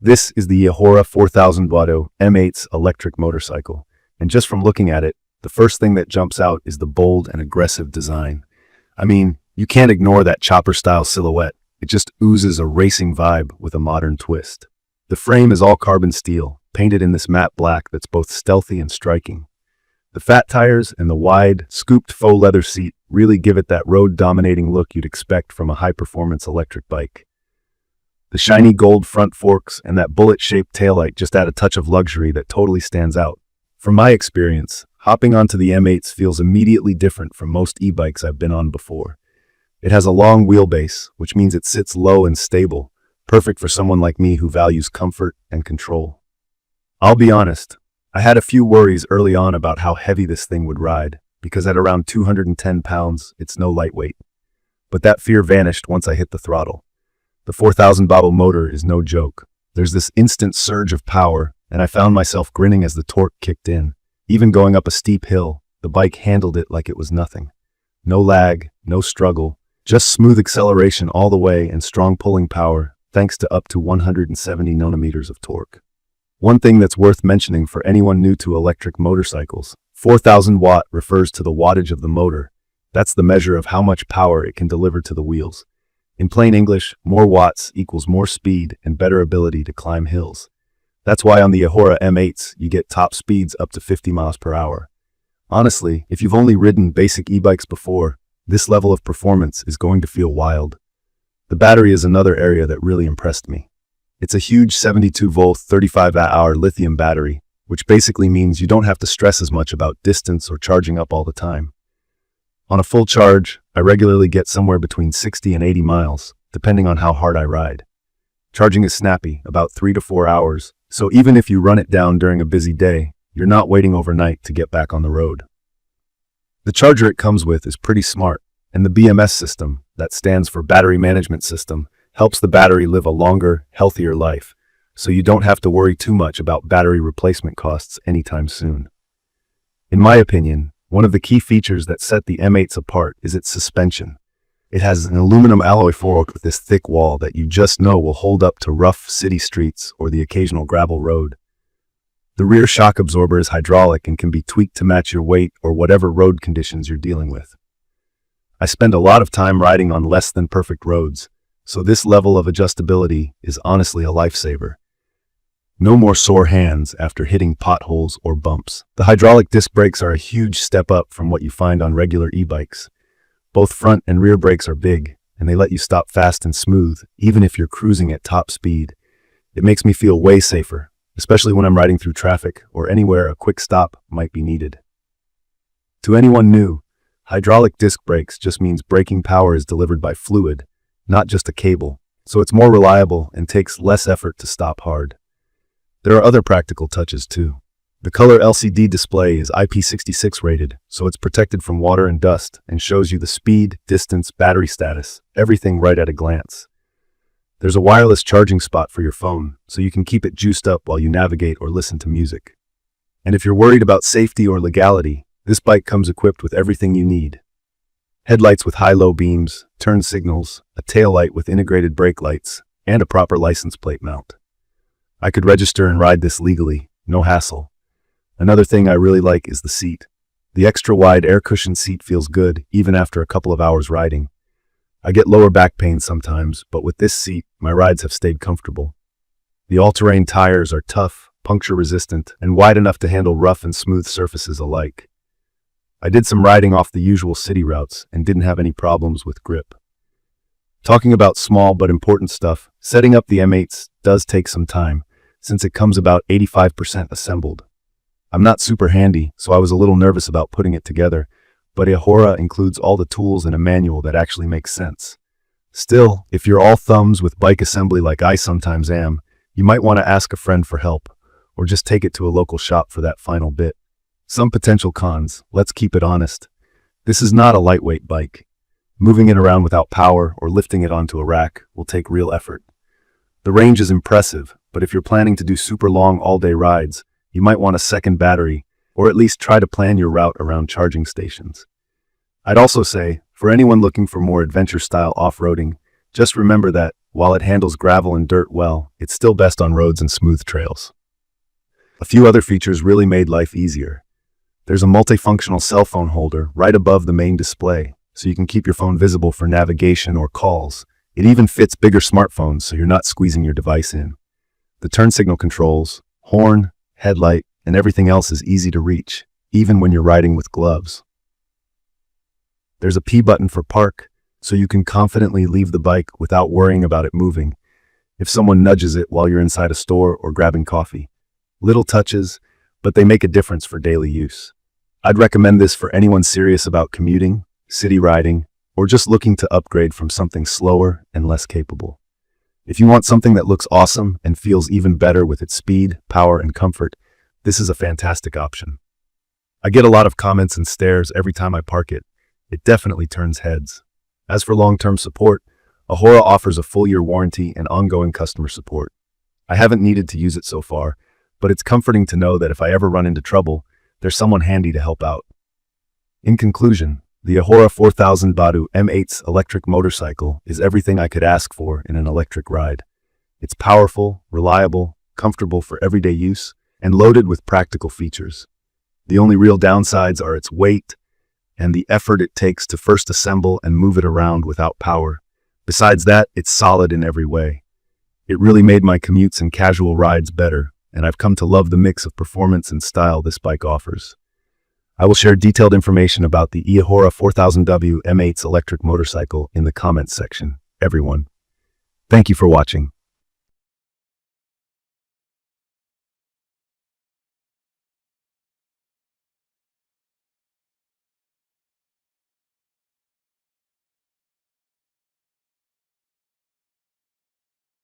This is the eAhora 4000 watt M8S Electric Motorcycle, and just from looking at it, the first thing that jumps out is the bold and aggressive design. I mean, you can't ignore that chopper-style silhouette. It just oozes a racing vibe with a modern twist. The frame is all carbon steel, painted in this matte black that's both stealthy and striking. The fat tires and the wide, scooped faux leather seat really give it that road-dominating look you'd expect from a high-performance electric bike. The shiny gold front forks and that bullet-shaped taillight just add a touch of luxury that totally stands out. From my experience, hopping onto the M8s feels immediately different from most e-bikes I've been on before. It has a long wheelbase, which means it sits low and stable, perfect for someone like me who values comfort and control. I'll be honest, I had a few worries early on about how heavy this thing would ride, because at around 210 pounds, it's no lightweight. But that fear vanished once I hit the throttle. The 4000 watt motor is no joke. There's this instant surge of power, and I found myself grinning as the torque kicked in. Even going up a steep hill, the bike handled it like it was nothing. No lag, no struggle, just smooth acceleration all the way and strong pulling power, thanks to up to 170 newton-meters of torque. One thing that's worth mentioning for anyone new to electric motorcycles, 4000 watt refers to the wattage of the motor. That's the measure of how much power it can deliver to the wheels. In plain English, more watts equals more speed and better ability to climb hills. That's why on the eAhora M8s, you get top speeds up to 50 miles per hour. Honestly, if you've only ridden basic e-bikes before, this level of performance is going to feel wild. The battery is another area that really impressed me. It's a huge 72-volt, 35-watt-hour lithium battery, which basically means you don't have to stress as much about distance or charging up all the time. On a full charge, I regularly get somewhere between 60 and 80 miles, depending on how hard I ride. Charging is snappy, about 3 to 4 hours, so even if you run it down during a busy day, you're not waiting overnight to get back on the road. The charger it comes with is pretty smart, and the BMS system, that stands for Battery Management System, helps the battery live a longer, healthier life, so you don't have to worry too much about battery replacement costs anytime soon. In my opinion, one of the key features that set the M8s apart is its suspension. It has an aluminum alloy fork with this thick wall that you just know will hold up to rough city streets or the occasional gravel road. The rear shock absorber is hydraulic and can be tweaked to match your weight or whatever road conditions you're dealing with. I spend a lot of time riding on less than perfect roads, so this level of adjustability is honestly a lifesaver. No more sore hands after hitting potholes or bumps. The hydraulic disc brakes are a huge step up from what you find on regular e-bikes. Both front and rear brakes are big, and they let you stop fast and smooth, even if you're cruising at top speed. It makes me feel way safer, especially when I'm riding through traffic or anywhere a quick stop might be needed. To anyone new, hydraulic disc brakes just means braking power is delivered by fluid, not just a cable, so it's more reliable and takes less effort to stop hard. There are other practical touches too. The color LCD display is IP66 rated, so it's protected from water and dust and shows you the speed, distance, battery status, everything right at a glance. There's a wireless charging spot for your phone, so you can keep it juiced up while you navigate or listen to music. And if you're worried about safety or legality, this bike comes equipped with everything you need. Headlights with high-low beams, turn signals, a tail light with integrated brake lights, and a proper license plate mount. I could register and ride this legally, no hassle. Another thing I really like is the seat. The extra-wide air-cushioned seat feels good, even after a couple of hours riding. I get lower back pain sometimes, but with this seat, my rides have stayed comfortable. The all-terrain tires are tough, puncture-resistant, and wide enough to handle rough and smooth surfaces alike. I did some riding off the usual city routes and didn't have any problems with grip. Talking about small but important stuff, setting up the M8s does take some time, since it comes about 85% assembled. I'm not super handy, so I was a little nervous about putting it together, but eAhora includes all the tools in a manual that actually makes sense. Still, if you're all thumbs with bike assembly like I sometimes am, you might want to ask a friend for help, or just take it to a local shop for that final bit. Some potential cons, let's keep it honest. This is not a lightweight bike. Moving it around without power or lifting it onto a rack will take real effort. The range is impressive, but if you're planning to do super long all-day rides, you might want a second battery, or at least try to plan your route around charging stations. I'd also say, for anyone looking for more adventure-style off-roading, just remember that, while it handles gravel and dirt well, it's still best on roads and smooth trails. A few other features really made life easier. There's a multifunctional cell phone holder right above the main display, so you can keep your phone visible for navigation or calls. It even fits bigger smartphones, so you're not squeezing your device in. The turn signal controls, horn, headlight, and everything else is easy to reach, even when you're riding with gloves. There's a P button for park, so you can confidently leave the bike without worrying about it moving if someone nudges it while you're inside a store or grabbing coffee. Little touches, but they make a difference for daily use. I'd recommend this for anyone serious about commuting, city riding, or just looking to upgrade from something slower and less capable. If you want something that looks awesome and feels even better with its speed, power, and comfort, this is a fantastic option. I get a lot of comments and stares every time I park it. It definitely turns heads. As for long-term support, eAhora offers a full-year warranty and ongoing customer support. I haven't needed to use it so far, but it's comforting to know that if I ever run into trouble, there's someone handy to help out. In conclusion, the eAhora 4000 Badu M8S Electric Motorcycle is everything I could ask for in an electric ride. It's powerful, reliable, comfortable for everyday use, and loaded with practical features. The only real downsides are its weight and the effort it takes to first assemble and move it around without power. Besides that, it's solid in every way. It really made my commutes and casual rides better, and I've come to love the mix of performance and style this bike offers. I will share detailed information about the eAhora 4000W M8S Electric Motorcycle in the comments section. Everyone, thank you for watching.